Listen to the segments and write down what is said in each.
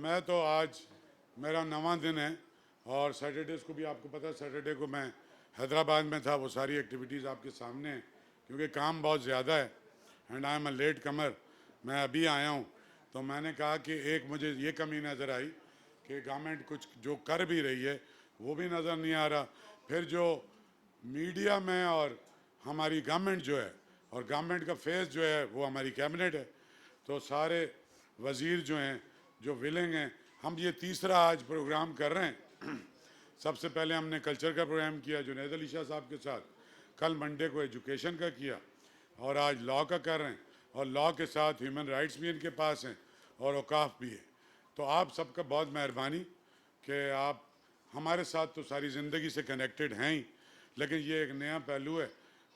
میں تو آج میرا نواں دن ہے اور سیٹرڈیز کو بھی آپ کو پتہ ہے سیٹرڈے کو میں حیدرآباد میں تھا. وہ ساری ایکٹیویٹیز آپ کے سامنے ہیں کیونکہ کام بہت زیادہ ہے and I am a latecomer. میں ابھی آیا ہوں تو میں نے کہا کہ ایک مجھے یہ کمی نظر آئی کہ گورنمنٹ کچھ جو کر بھی رہی ہے وہ بھی نظر نہیں آ رہا. پھر جو میڈیا میں اور ہماری گورنمنٹ جو ہے اور گورنمنٹ کا فیس جو ہے وہ ہماری کیبنٹ ہے. تو سارے وزیر جو ہیں جو ولنگ ہیں. ہم یہ تیسرا آج پروگرام کر رہے ہیں. سب سے پہلے ہم نے کلچر کا پروگرام کیا جنید علی شاہ صاحب کے ساتھ. کل منڈے کو ایجوکیشن کا کیا اور آج لاء کا کر رہے ہیں اور لاء کے ساتھ ہیومن رائٹس بھی ان کے پاس ہیں اور اوقاف بھی ہے. تو آپ سب کا بہت مہربانی کہ آپ ہمارے ساتھ تو ساری زندگی سے کنیکٹڈ ہیں ہی لیکن یہ ایک نیا پہلو ہے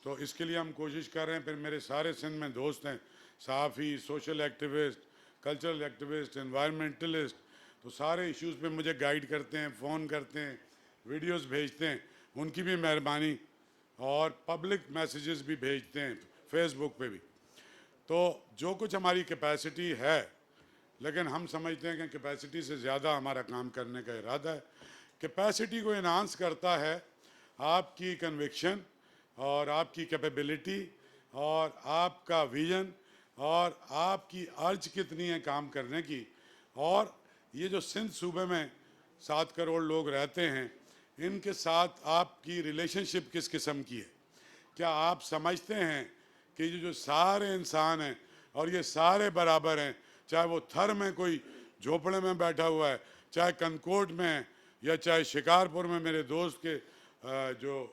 تو اس کے لیے ہم کوشش کر رہے ہیں. پھر میرے سارے سندھ میں دوست ہیں صحافی, social activist, cultural activist, environmentalist. تو سارے ایشوز پہ مجھے گائیڈ کرتے ہیں, فون کرتے ہیں, ویڈیوز بھیجتے ہیں. ان کی بھی مہربانی اور پبلک میسیجز بھی بھیجتے ہیں فیس بک پہ بھی. تو جو کچھ ہماری کیپیسٹی ہے لیکن ہم سمجھتے ہیں کہ کیپیسٹی سے زیادہ ہمارا کام کرنے کا ارادہ ہے. کیپیسٹی کو انہانس کرتا ہے آپ کی کنوکشن اور آپ کی کیپیبلٹی اور آپ کا ویژن اور آپ کی ارج کتنی ہے کام کرنے کی. اور یہ جو سندھ صوبے میں 7 کروڑ لوگ رہتے ہیں ان کے ساتھ آپ کی ریلیشن شپ کس قسم کی ہے. کیا آپ سمجھتے ہیں کہ یہ جو سارے انسان ہیں اور یہ سارے برابر ہیں, چاہے وہ تھر میں کوئی جھوپڑے میں بیٹھا ہوا ہے, چاہے کنکوٹ میں ہے یا چاہے شکارپور میں میرے دوست کے جو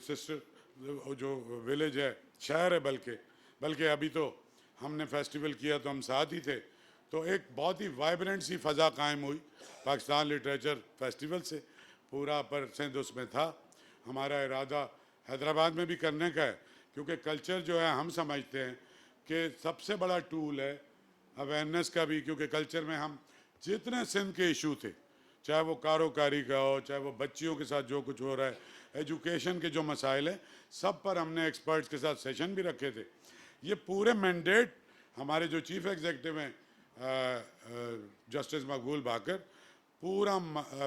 سسٹر جو ویلیج ہے, شہر ہے بلکہ ابھی تو ہم نے فیسٹیول کیا تو ہم ساتھ ہی تھے. تو ایک بہت ہی وائبرنٹ سی فضا قائم ہوئی پاکستان لٹریچر فیسٹیول سے. پورا پر سندھ اس میں تھا. ہمارا ارادہ حیدرآباد میں بھی کرنے کا ہے کیونکہ کلچر جو ہے ہم سمجھتے ہیں کہ سب سے بڑا ٹول ہے اویئرنیس کا بھی. کیونکہ کلچر میں ہم جتنے سندھ کے ایشو تھے, چاہے وہ کاروکاری کا ہو, چاہے وہ بچیوں کے ساتھ جو کچھ ہو رہا ہے, ایجوکیشن کے جو مسائل ہیں, سب پر ہم نے ایکسپرٹس کے ساتھ سیشن بھی رکھے تھے. یہ پورے مینڈیٹ ہمارے جو چیف ایگزیکٹو ہیں جسٹس مقبول باقر, پورا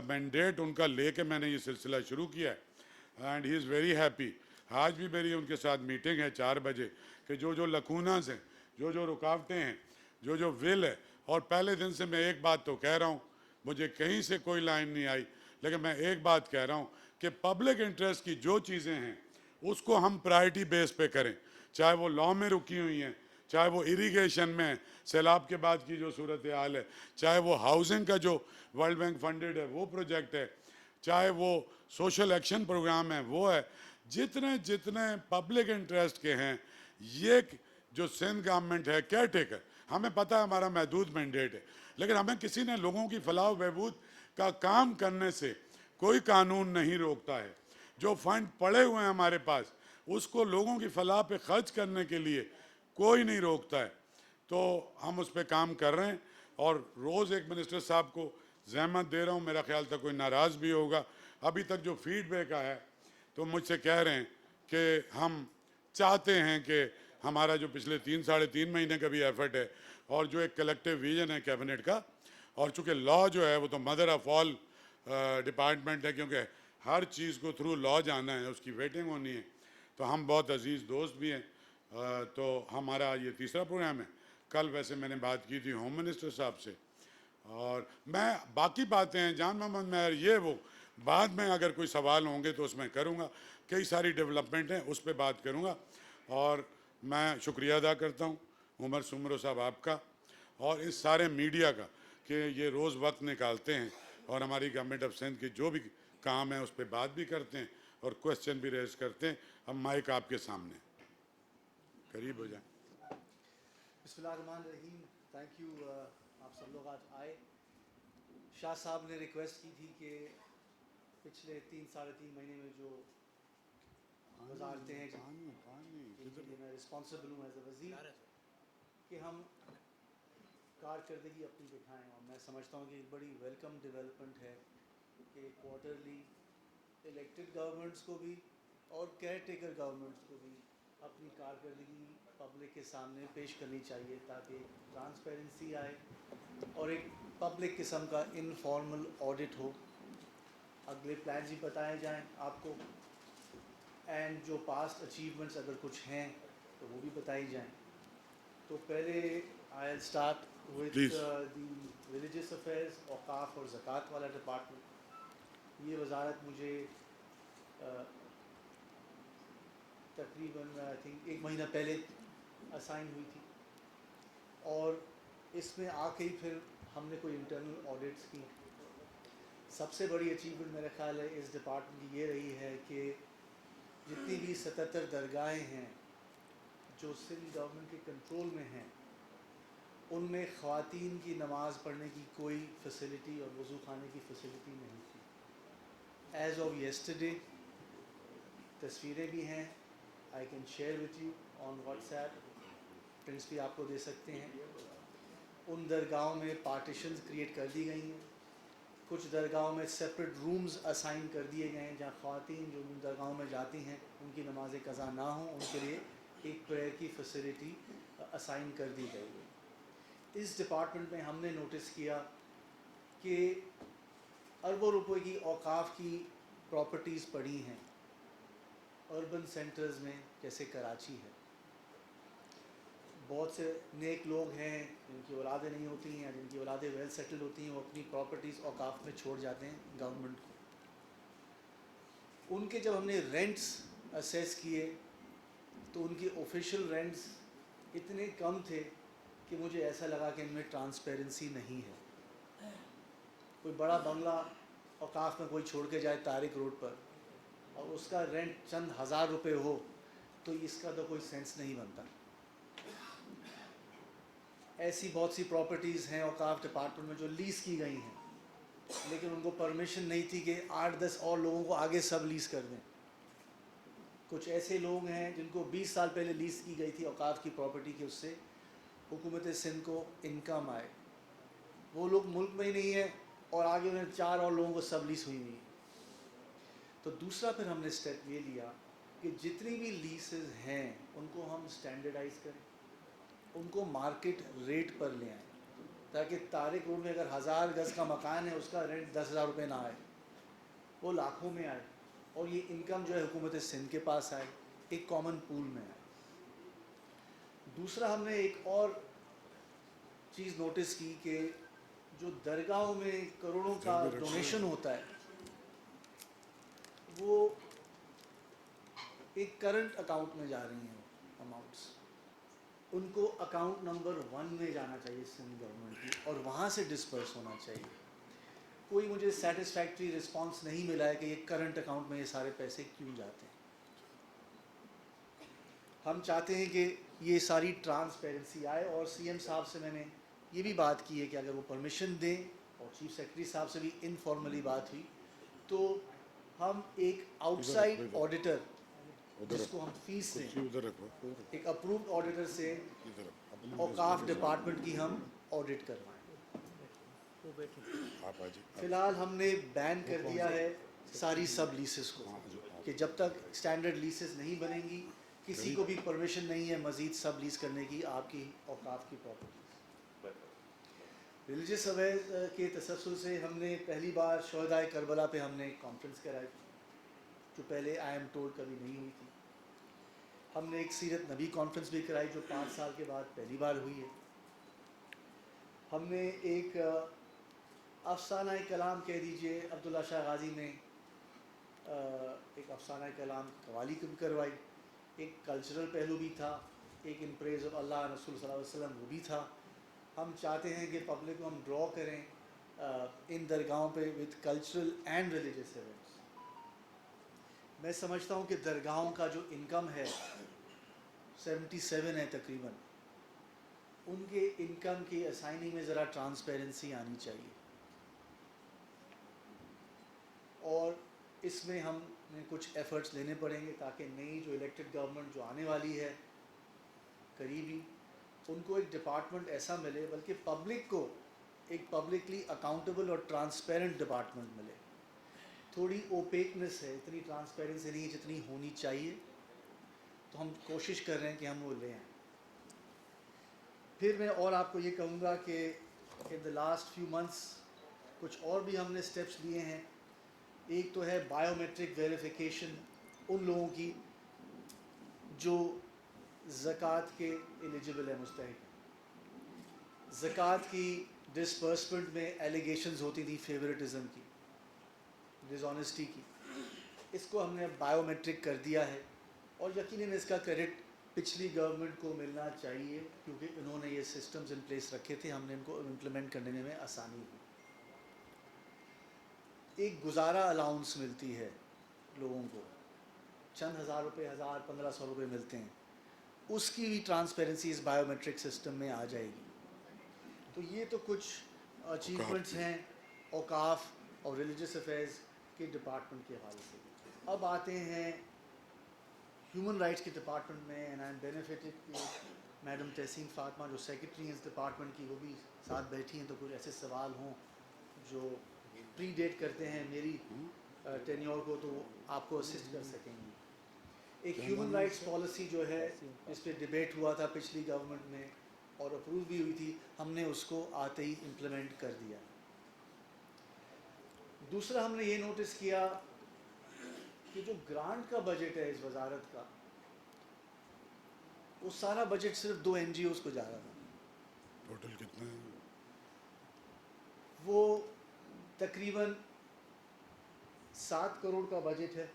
مینڈیٹ ان کا لے کے میں نے یہ سلسلہ شروع کیا ہے and he is very happy. آج بھی میری ان کے ساتھ میٹنگ ہے 4 بجے کہ جو لکوناز ہیں, جو رکاوٹیں ہیں, جو ول ہے. اور پہلے دن سے میں ایک بات تو کہہ رہا ہوں, مجھے کہیں سے کوئی لائن نہیں آئی لیکن میں ایک بات کہہ رہا ہوں کہ پبلک انٹرسٹ کی جو چیزیں ہیں اس کو ہم پرائرٹی بیس پہ کریں. چاہے وہ لاء میں رکی ہوئی ہیں, چاہے وہ اریگیشن میں سیلاب کے بعد کی جو صورتحال ہے, چاہے وہ ہاؤسنگ کا جو ورلڈ بینک فنڈڈ ہے وہ پروجیکٹ ہے, چاہے وہ سوشل ایکشن پروگرام ہے وہ ہے. جتنے پبلک انٹرسٹ کے ہیں, یہ جو سندھ گورنمنٹ ہے کیئر ٹیکر, ہمیں پتہ ہے ہمارا محدود مینڈیٹ ہے لیکن ہمیں کسی نے لوگوں کی فلاح و بہبود کا کام کرنے سے کوئی قانون نہیں روکتا ہے. جو فنڈ پڑے ہوئے ہیں ہمارے پاس اس کو لوگوں کی فلاح پہ خرچ کرنے کے لیے کوئی نہیں روکتا ہے. تو ہم اس پہ کام کر رہے ہیں اور روز ایک منسٹر صاحب کو زحمت دے رہا ہوں. میرا خیال تھا کوئی ناراض بھی ہوگا. ابھی تک جو فیڈ بیک آیا ہے تو مجھ سے کہہ رہے ہیں کہ ہم چاہتے ہیں کہ ہمارا جو پچھلے 3-3.5 مہینے کا بھی ایفرٹ ہے اور جو ایک کلیکٹیو ویژن ہے کیبنٹ کا, اور چونکہ لاء جو ہے وہ تو مدر آف آل ڈپارٹمنٹ ہے کیونکہ ہر چیز کو تھرو لاء جانا ہے, اس کی ویٹنگ ہونی ہے. تو ہم بہت عزیز دوست بھی ہیں. تو ہمارا یہ تیسرا پروگرام ہے. کل ویسے میں نے بات کی تھی ہوم منسٹر صاحب سے اور میں باقی باتیں ہیں جان محمد مہر یہ وہ بعد میں اگر کوئی سوال ہوں گے تو اس میں کروں گا. کئی ساری ڈیولپمنٹ ہیں اس پہ بات کروں گا. اور میں شکریہ ادا کرتا ہوں عمر سمرو صاحب آپ کا اور اس سارے میڈیا کا کہ یہ روز وقت نکالتے ہیں اور ہماری گورنمنٹ آف سندھ کی جو بھی کام ہے اس پہ بات بھی کرتے ہیں اور کوسچن بھی ریز کرتے ہیں. ہم مائک آپ کے سامنے قریب ہو جائیں. بسم اللہ الرحمن الرحیم. Thank you. آپ سب لوگ آج آئے. شاہ صاحب نے ریکویسٹ کی تھی کہ پچھلے 3-3.5 مہینے میں جو وزارتیں ہیں جن کے لیے میں رسپانسبل ہوں ایز اے وزیر کہ ہم کارکردگی اپنی دکھائیں. اور میں سمجھتا ہوں کہ ایک بڑی ویلکم ڈیولپمنٹ ہے کہ کوارٹرلی الیکٹڈ گورنمنٹس کو بھی اور کیئر ٹیکر گورنمنٹس کو بھی اپنی کارکردگی پبلک کے سامنے پیش کرنی چاہیے تاکہ ٹرانسپیرنسی آئے اور ایک پبلک قسم کا انفارمل آڈٹ ہو. اگلے پلانز بھی بتائے جائیں آپ کو اینڈ جو پاسٹ اچیومنٹس اگر کچھ ہیں تو وہ بھی بتائی جائیں. تو پہلے I will start with Please. The religious affairs اوقاف اور زکوٰۃ والا ڈپارٹمنٹ. یہ وزارت مجھے تقریباً آئی تھنک 1 مہینہ پہلے اسائن ہوئی تھی اور اس میں آ کے ہی پھر ہم نے کوئی انٹرنل آڈٹس کی. سب سے بڑی اچیومنٹ میرا خیال ہے اس ڈپارٹمنٹ کی یہ رہی ہے کہ جتنی بھی 77 درگاہیں ہیں جو سندھ گورنمنٹ کے کنٹرول میں ہیں ان میں خواتین کی نماز پڑھنے کی کوئی فیسلٹی اور وضو خانے کی فیسلٹی نہیں تھی. ایز آف یسٹرڈے تصویریں بھی ہیں, I can share with you on what's app, prints بھی آپ کو دے سکتے ہیں. ان درگاہوں میں پارٹیشنز کریٹ کر دی گئی ہیں. کچھ درگاہوں میں سپریٹ رومز اسائن کر دیے گئے ہیں جہاں خواتین جو ان درگاہوں میں جاتی ہیں ان کی نمازیں قضا نہ ہوں ان کے لیے ایک پریئر کی فیسلٹی اسائن کر دی گئی ہے. اس ڈپارٹمنٹ میں ہم نے نوٹس کیا کہ اربوں روپے کی اوقاف کی پراپرٹیز پڑی ہیں اربن سینٹرز میں جیسے کراچی ہے. بہت سے نیک لوگ ہیں جن کی اولادیں نہیں ہوتی ہیں یا جن کی اولادیں ویل سیٹلڈ ہوتی ہیں, وہ اپنی پراپرٹیز اوقاف میں چھوڑ جاتے ہیں گورنمنٹ کو. ان کے جب ہم نے رینٹس اسیس کیے تو ان کے آفیشیل رینٹس اتنے کم تھے کہ مجھے ایسا لگا کہ ان میں ٹرانسپیرنسی نہیں ہے. کوئی بڑا بنگلہ اوقاف میں کوئی چھوڑ کے جائے طارق روڈ پر اور اس کا رینٹ چند ہزار روپے ہو تو اس کا تو کوئی سینس نہیں بنتا. ایسی بہت سی پراپرٹیز ہیں اوقاف ڈپارٹمنٹ میں جو لیز کی گئی ہیں لیکن ان کو پرمیشن نہیں تھی کہ 8-10 اور لوگوں کو آگے سب لیز کر دیں. کچھ ایسے لوگ ہیں جن کو 20 سال پہلے لیز کی گئی تھی اوقاف کی پراپرٹی کی, اس سے حکومت سندھ کو انکم آئے. وہ لوگ ملک میں ہی نہیں ہیں اور آگے انہیں 4 اور لوگوں کو سب لیز ہوئی ہوئی. تو دوسرا پھر ہم نے اسٹیپ یہ لیا کہ جتنی بھی لیسز ہیں ان کو ہم اسٹینڈرڈائز کریں, ان کو مارکیٹ ریٹ پر لے آئیں تاکہ طارق روڈ میں اگر 1000 گز کا مکان ہے اس کا رینٹ 10,000 روپے نہ آئے, وہ لاکھوں میں آئے اور یہ انکم جو ہے حکومت سندھ کے پاس آئے, ایک کامن پول میں آئے. دوسرا ہم نے ایک اور چیز نوٹس کی کہ جو درگاہوں میں کروڑوں کا ڈونیشن ہوتا ہے وہ ایک کرنٹ اکاؤنٹ میں جا رہی ہیں اماؤنٹس. ان کو اکاؤنٹ نمبر 1 میں جانا چاہیے سندھ گورنمنٹ کی اور وہاں سے ڈسپرس ہونا چاہیے. کوئی مجھے سیٹسفیکٹری رسپانس نہیں ملا ہے کہ یہ کرنٹ اکاؤنٹ میں یہ سارے پیسے کیوں جاتے ہیں. ہم چاہتے ہیں کہ یہ ساری ٹرانسپیرنسی آئے اور سی ایم صاحب سے میں نے یہ بھی بات کی ہے کہ اگر وہ پرمیشن دیں, اور چیف سیکرٹری صاحب سے بھی انفارملی بات ہوئی, تو ہم ایک آؤٹ سائڈ آڈیٹر جس کو ہم فیس دیں, ادھر رکھو, ایک اپرووڈ آڈیٹر سے ادھر اوقاف ڈپارٹمنٹ کی ہم آڈٹ کروائیں. آپ آ جائیں. فی الحال ہم نے بین کر دیا ہے ساری سب لیسز کو کہ جب تک اسٹینڈرڈ لیسز نہیں بنیں گی کسی کو بھی پرمیشن نہیں ہے مزید سب لیز کرنے کی آپ کی اوقاف کی پراپرٹیز. ریلیجیس اویئرز کے تسلسل سے ہم نے پہلی بار شہدائے کربلا پہ ہم نے ایک کانفرنس کرائی جو پہلے آئی ایم ٹولڈ کبھی نہیں ہوئی تھی. ہم نے ایک سیرت نبی کانفرنس بھی کرائی جو 5 سال کے بعد پہلی بار ہوئی ہے. ہم نے ایک افسانہ کلام کہہ دیجئے عبداللہ شاہ غازی نے ایک افسانہ کلام قوالی بھی کروائی. ایک کلچرل پہلو بھی تھا, ایک ان پریز آف اللہ رسول صلی اللہ علیہ وسلم وہ بھی تھا. ہم چاہتے ہیں کہ پبلک کو ہم ڈرا کریں ان درگاہوں پہ with cultural and religious events. میں سمجھتا ہوں کہ درگاہوں کا جو انکم ہے 77 ہے تقریباً, ان کے انکم کی اسائننگ میں ذرا ٹرانسپیرنسی آنی چاہیے. اور اس میں ہم نے کچھ ایفرٹس لینے پڑیں گے تاکہ نئی جو الیکٹڈ گورنمنٹ جو آنے والی ہے قریبی, ان کو ایک ڈپارٹمنٹ ایسا ملے, بلکہ پبلک کو ایک پبلکلی اکاؤنٹیبل اور ٹرانسپیرنٹ ڈپارٹمنٹ ملے. تھوڑی اوپیکنس ہے, اتنی ٹرانسپیرنسی نہیں ہے جتنی ہونی چاہیے. تو ہم کوشش کر رہے ہیں کہ ہم وہ لے آئیں. پھر میں اور آپ کو یہ کہوں گا کہ ان دا لاسٹ فیو منتھس کچھ اور بھی ہم نے اسٹیپس لیے ہیں. ایک تو ہے بائیو میٹرک ویریفیکیشن ان لوگوں کی جو زکوٰۃ کے ایلیجبل ہے، مستحق. زکوٰۃ کی ڈسپرسمنٹ میں ایلیگیشنز ہوتی تھی فیورٹزم کی، ڈس آنیسٹی کی. اس کو ہم نے بائیو میٹرک کر دیا ہے، اور یقیناً اس کا کریڈٹ پچھلی گورنمنٹ کو ملنا چاہیے کیونکہ انہوں نے یہ سسٹمز ان پلیس رکھے تھے، ہم نے ان کو امپلیمنٹ کرنے میں آسانی ہوئی. ایک گزارا الاؤنس ملتی ہے لوگوں کو، چند ہزار روپے، 1000-1500 روپے ملتے ہیں، اس کی بھی ٹرانسپیرنسی اس بائیو میٹرک سسٹم میں آ جائے گی. تو یہ تو کچھ اچیومنٹس ہیں اوقاف اور ریلیجس افیئرز کے ڈپارٹمنٹ کے حوالے سے. اب آتے ہیں ہیومن رائٹس کے ڈپارٹمنٹ میں، اینڈ آئی ایم بینیفٹڈ کہ میڈم تحسین فاطمہ جو سیکرٹری ہیں اس ڈپارٹمنٹ کی، وہ بھی ساتھ بیٹھی ہیں، تو کچھ ایسے سوال ہوں جو پری ڈیٹ کرتے ہیں میری ٹینیور کو، تو وہ آپ کو اسسٹ کر سکیں گے. ایک ہیومن رائٹس پالیسی جو ہے اس پہ ڈبیٹ ہوا تھا پچھلی گورنمنٹ میں اور اپروو بھی ہوئی تھی، ہم نے اس کو آتے ہی امپلیمنٹ کر دیا. دوسرا ہم نے یہ نوٹس کیا کہ جو گرانٹ کا بجٹ ہے اس وزارت کا، وہ سارا بجٹ صرف 2 NGOs کو جا رہا تھا. ٹوٹل کتنا ہے؟ وہ تقریباً 7 کروڑ کا بجٹ ہے،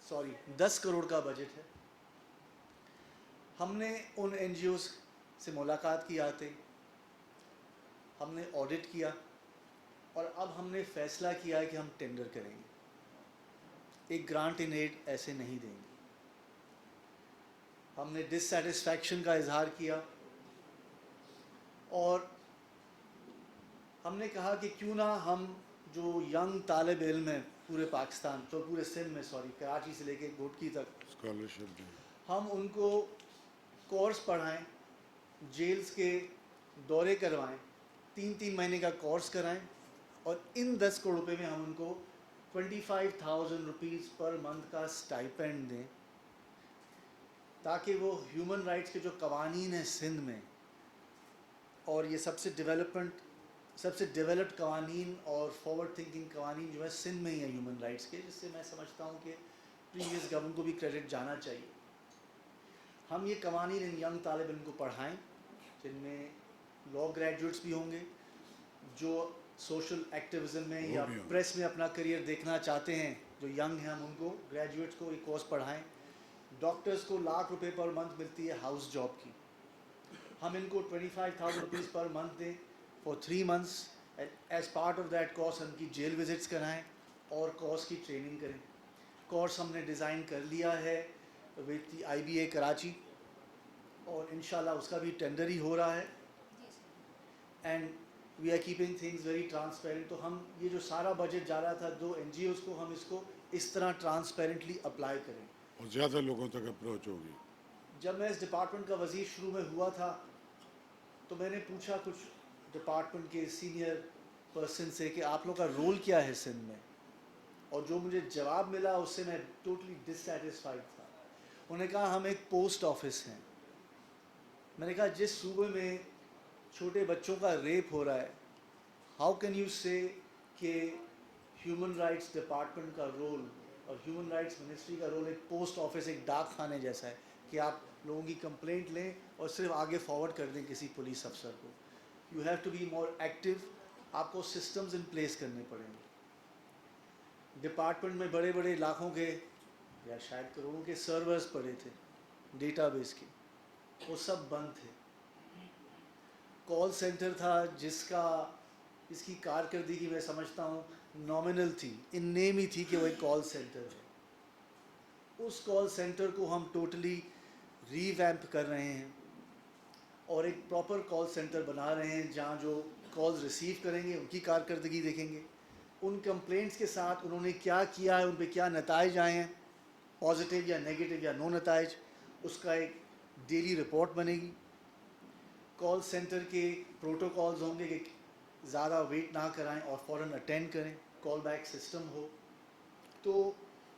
سوری 10 کروڑ کا بجٹ ہے. ہم نے ان NGOs سے ملاقات کی آتے، ہم نے آڈٹ کیا، اور اب ہم نے فیصلہ کیا ہے کہ ہم ٹینڈر کریں گے. ایک گرانٹ ان ایڈ ایسے نہیں دیں گے. ہم نے ڈسسیٹسفیکشن کا اظہار کیا، اور ہم نے کہا کہ کیوں نہ ہم جو ینگ طالب علم ہیں پورے پاکستان، تو پورے سندھ میں، سوری کراچی سے لے کے گھوٹکی تک، اسکالرشپ دیں. ہم ان کو کورس پڑھائیں، جیلز کے دورے کروائیں، 3 مہینے کا کورس کرائیں، اور ان 10 کروڑ روپے میں ہم ان کو 25,000 روپیز پر منتھ کا اسٹائپینڈ دیں، تاکہ وہ ہیومن رائٹس کے جو قوانین ہیں سندھ میں، اور یہ سب سے ڈیولپڈ قوانین اور فارورڈ تھنکنگ قوانین جو ہے سندھ میں ہی ہیں ہیومن رائٹس کے، جس سے میں سمجھتا ہوں کہ پریویس گورنمنٹ کو بھی کریڈٹ جانا چاہیے. ہم یہ قوانین ان ینگ طالب علم کو پڑھائیں، جن میں لاء گریجویٹس بھی ہوں گے، جو سوشل ایکٹیویزم میں یا بھی ہوں گے. پریس میں اپنا کریئر دیکھنا چاہتے ہیں، جو ینگ ہیں، ہم ان کو گریجویٹس کو یہ کورس پڑھائیں. ڈاکٹرز کو لاکھ روپے پر منتھ ملتی ہے ہاؤس جاب کی، ہم ان کو 25,000 روپیز پر منتھ دیں for 3 months. As part of that course ہم کی جیل وزٹس کرائیں اور کورس کی ٹریننگ کریں. کورس ہم نے ڈیزائن کر لیا ہے وتھ دی IBA کراچی، اور انشاءاللہ اس کا بھی ٹینڈر ہی ہو رہا ہے. And we are keeping things very transparent. تو ہم یہ جو سارا بجٹ جا رہا تھا 2 NGOs کو، ہم اس کو اس طرح ٹرانسپیرنٹلی اپلائی کریں. اور زیادہ لوگوں تک اپروچ ہوگی. جب میں اس ڈپارٹمنٹ کا وزیر شروع میں ہوا تھا تو میں نے پوچھا کچھ ڈپارٹمنٹ کے سینئر پرسن سے کہ آپ لوگ کا رول کیا ہے سندھ میں، اور جو مجھے جواب ملا اس سے میں ٹوٹلی ڈسسیٹسفائیڈ تھا. انہوں نے کہا ہم ایک پوسٹ آفس ہیں. میں نے کہا جس صوبے میں چھوٹے بچوں کا ریپ ہو رہا ہے، ہاؤ کین یو سے کہ ہیومن رائٹس ڈپارٹمنٹ کا رول اور ہیومن رائٹس منسٹری کا رول ایک پوسٹ آفس، ایک ڈاک خانے جیسا ہے، کہ آپ لوگوں کی کمپلینٹ لیں اور صرف آگے فارورڈ کر دیں کسی پولیس افسر کو. You have to be more active. آپ کو سسٹمز ان پلیس کرنے پڑیں گے. ڈپارٹمنٹ میں بڑے بڑے لاکھوں کے یا شاید کروڑوں کے سرورز پڑے تھے ڈیٹا بیس کے، وہ سب بند تھے. کال سینٹر تھا جس کی کارکردگی میں سمجھتا ہوں نامنل تھی، ان نیم ہی تھی کہ وہ ایک کال سینٹر ہے. اس کال سینٹر کو ہم ٹوٹلی ری ویمپ کر رہے ہیں اور ایک پراپر کال سینٹر بنا رہے ہیں جہاں جو کالز ریسیو کریں گے ان کی کارکردگی دیکھیں گے، ان کمپلینٹس کے ساتھ انہوں نے کیا کیا ہے، ان پہ کیا نتائج آئے ہیں، پازیٹیو یا نیگیٹو یا نو نتائج، اس کا ایک ڈیلی رپورٹ بنے گی. کال سینٹر کے پروٹوکالز ہوں گے کہ زیادہ ویٹ نہ کرائیں اور فوراً اٹینڈ کریں، کال بیک سسٹم ہو. تو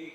1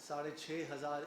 6,500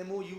MOU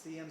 CM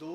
2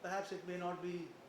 perhaps it may not be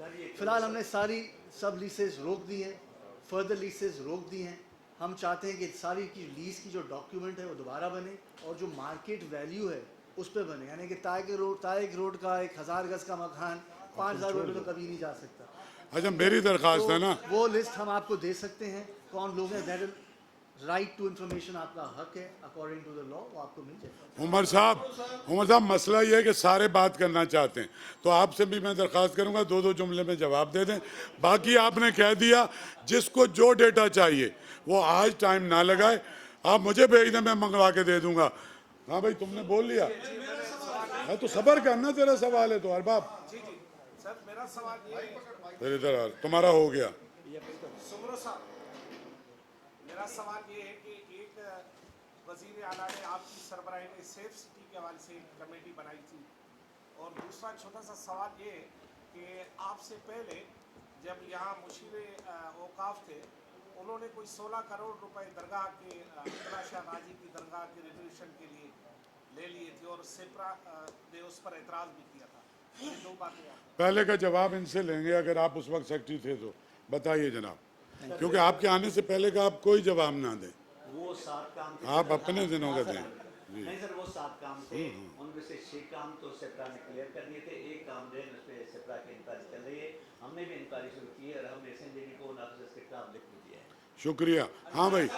فی الحال ہم نے ساری سب لیسز روک دی ہیں, فردر لیسز روک دی ہیں. ہم چاہتے ہیں کہ ساری کی لیز کی جو ڈاکیومنٹ ہے وہ دوبارہ بنے اور جو مارکیٹ ویلیو ہے اس پہ بنے, یعنی کہ تائق روڈ کا 1000 گز کا مکان 5000 روپے تو کبھی نہیں جا سکتا. اچھا میری درخواست ہے نا, وہ لسٹ ہم آپ کو دے سکتے ہیں کون لوگ ہیں. دیٹ رائٹ ٹو انفارمیشن آپ کا حق ہے اکارڈنگ ٹو دا لا, وہ آپ کو مل جائے گا. عمر صاحب مسئلہ یہ ہے کہ سارے بات کرنا چاہتے ہیں, تو آپ سے بھی میں درخواست کروں گا 2 جملے میں جواب دے دیں. باقی آپ نے کہہ دیا جس کو جو ڈیٹا چاہیے وہ آج ٹائم نہ لگائے, آپ مجھے بھیج دیں میں منگوا کے دے دوں گا. ہاں بھائی تم نے بول لیا ہے تو صبر کرنا, تیرا سوال ہے تو ارباب. سر میرا سوال یہ پھر ادھر آ, تمہارا ہو گیا. سمرو صاحب, میرا سوال یہ ہے کہ ایک وزیر اعلیٰ نے آپ کی سربراہی میں سیف سٹی کے حوالے سے ایک کمیٹی بنائی تھی, اور دوسرا چھوٹا سا سوال یہ ہے کہ آپ سے پہلے جب یہاں مشیر اوقاف تھے انہوں نے کوئی 16 کروڑ روپے درگاہ کے عبداللہ شاہ غازی کی درگاہ کے ریزرویشن کے لیے لے لیے تھے, اور سپرا نے اس پر اعتراض بھی کیا تھا. یہ 2 باتیں پہلے کا جواب ان سے لیں گے اگر آپ اس وقت سیکرٹری تھے تو. بتائیے جناب, کیونکہ آپ کے آنے سے پہلے کا آپ کوئی جواب نہ دیں, وہ 7 کام تھے آپ اپنے دنوں کا دیں. نہیں سر, وہ 7 کام تھے, ان میں سے 6 کام تو سپرا نے کلیئر کر دیے تھے. ایک کام جو ہے اس پہ سپرا کی انکوائری چل رہی ہے, ہم نے بھی انکوائری شروع کی ہے اور ہم نے ایس این جی ڈی کو نافذ کے خلاف لکھ بھی دیا ہے. شکریہ. ہاں بھائی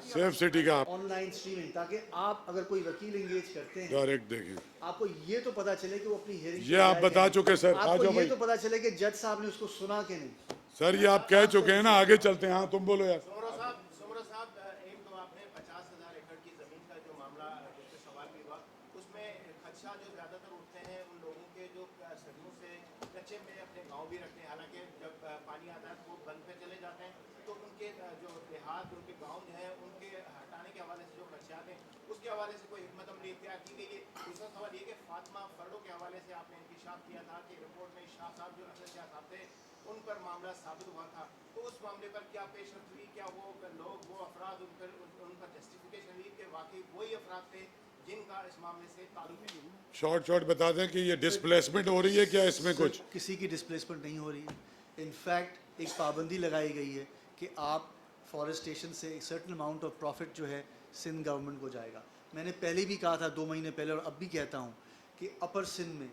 سیف سٹی کا آپ آن لائن اسٹریمنگ, تاکہ آپ اگر کوئی وکیل انگیج کرتے ہیں ڈائریکٹ دیکھیں. آپ کو یہ تو پتا چلے کہ وہ اپنی ہیئرنگ یہ آپ بتا چکے سر, آ آپ کو جاؤ یہ بھائی. تو پتا چلے کہ جج صاحب نے اس کو سنا کہ نہیں. سر یہ آپ کہہ چکے ہیں نا, آگے چلتے ہیں. ہاں تم بولو یار. سمرو صاحب, ایک تو آپ نے 50,000 ایکڑ کی زمین کا جو معاملہ جس پہ سوال بھی ہوا, اس میں خدشات جو زیادہ تر اٹھتے ہیں ان لوگوں کے جو صدیوں سے کچے میں اپنے گاؤں بھی رکھتے ہیں, حالانکہ جب پانی آتا ہے تو وہ بند پہ چلے جاتے ہیں, تو ان کے جو دیہات ان کے گاؤں جو ہیں ان کے ہٹانے کے حوالے سے جو خدشات ہیں اس کے حوالے سے کوئی حکمت عملی اختیار کی گئی ہے. دوسرا سوال یہ کہ فاطمہ فرڈو کے حوالے سے آپ نے انکشاف کیا تھا کہ رپورٹ میں شاہ صاحب جو اصل شاہ صاحب تھے ان پر معاملہ ثابت ہوا تھا, تو اس معاملے پر کیا پیش رفت ہوئی؟ کیا وہ لوگ وہ افراد ان پر جسٹیفیکیشن ہوئی کہ واقعی وہی افراد تھے جن کا اس معاملے سے تعلق ہے؟ شارٹ بتا دیں کہ یہ ڈسپلیسمنٹ ہو رہی ہے کیا اس میں کچھ؟ کسی کی ڈسپلیسمنٹ نہیں ہو رہی ہے. انفیکٹ ایک پابندی لگائی گئی ہے کہ آپ فارسٹیشن سے ایک سرٹن اماؤنٹ آف پروفٹ جو ہے سندھ گورنمنٹ کو جائے گا. میں نے پہلے بھی کہا تھا 2 مہینے پہلے, اور اب بھی کہتا ہوں کہ اپر سندھ میں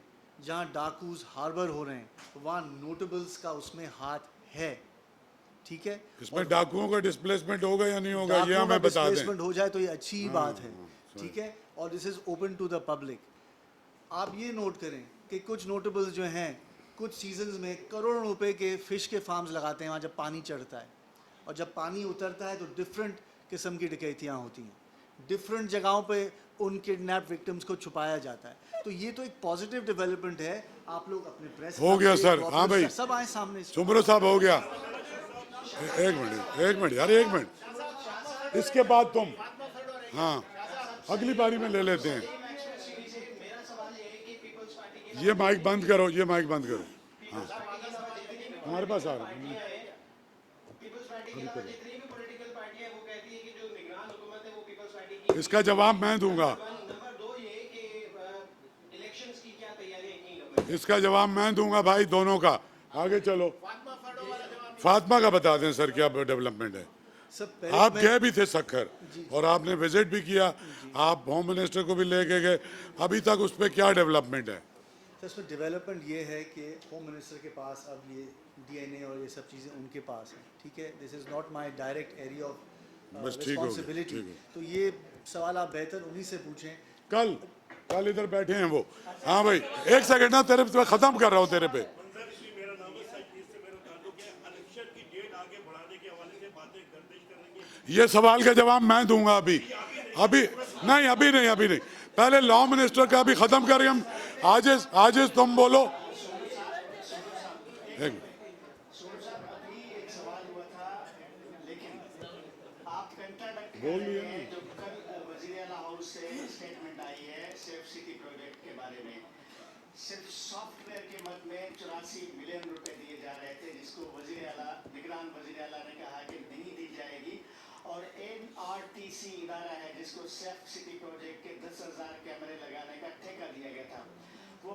جہاں ڈاکوز ہاربر ہو رہے ہیں وہاں نوٹیبلز کا اس میں ہاتھ ہے. ٹھیک ہے, اس میں ڈاکوؤں کا ڈسپلیسمنٹ ہوگا یا نہیں ہوگا یہ ڈاکوؤں کا ہمیں بتا دیں. ڈسپلیسمنٹ ہو جائے تو یہ اچھی بات ہے. ٹھیک ہے, اور this is open to the public. آپ یہ نوٹ کریں کہ کچھ نوٹیبلز جو ہیں کچھ سیزنز میں کروڑوں روپے کے فش کے فارمز لگاتے ہیں وہاں جب پانی چڑھتا ہے, اور جب پانی اترتا ہے تو ڈفرینٹ قسم کی ڈکیتیاں ہوتی ہیں, ڈفرینٹ جگہوں پہ ان کڈنیپ وکٹمز کو چھپایا جاتا ہے. تو یہ تو ایک پازیٹیو ڈیولپمنٹ ہے. آپ لوگ اپنے پریس ہو گیا سر. ہاں بھائی سب آئیں سامنے. سمرو صاحب ہو گیا. ایک منٹ یار, ایک منٹ, اس کے بعد تم. ہاں اگلی باری میں لے لیتے ہیں. یہ مائک بند کرو, یہ مائک بند کرو. ہاں ہمارے پاس آ رہا ہے. اس کا جواب میں دوں گا, اس کا جواب میں دوں گا بھائی دونوں کا. آگے چلو. فاطمہ کا بتا دیں سر کیا ڈیولپمنٹ ہے. آپ گئے بھی تھے سکھر اور آپ نے وزٹ بھی کیا, آپ ہوم منسٹر کو بھی لے کے گئے, ابھی تک اس پہ کیا ڈیولپمنٹ ہے؟ اس میں ڈیولپمنٹ یہ ہے کہ ہوم منسٹر کے پاس اب یہ ڈی این اے اور یہ سب چیزیں ان کے پاس ہیں. ٹھیک ہے, this is not my direct area of responsibility. تو یہ سوال آپ بہتر انہی سے پوچھیں. کل ادھر بیٹھے ہیں وہ. ہاں بھائی ایک سیکنڈ نا, تیرے پہ ختم کر رہا ہوں تیرے پہ. یہ سوال کا جواب میں دوں گا ابھی نہیں. پہلے لا منسٹر کا بھی ختم کریں ہم. آجز تم بولو. بول دیا وزیر اعلیٰ ہاؤس سے اسٹیٹمنٹ آئی ہے سیف سٹی پروجیکٹ کے بارے میں. صرف سافٹ ویئر کے مد میں 84 ملین روپے دیے جا رہے تھے, جس کو وزیر اعلیٰ نگران وزیر اعلیٰ نے کہا کہ نہیں دی جائے گی. اور NRTC ادارہ ہے جس کو سیف سٹی پروجیکٹ کے 10,000 کیمرے لگانے کا ٹھیکہ دیا گیا تھا, وہ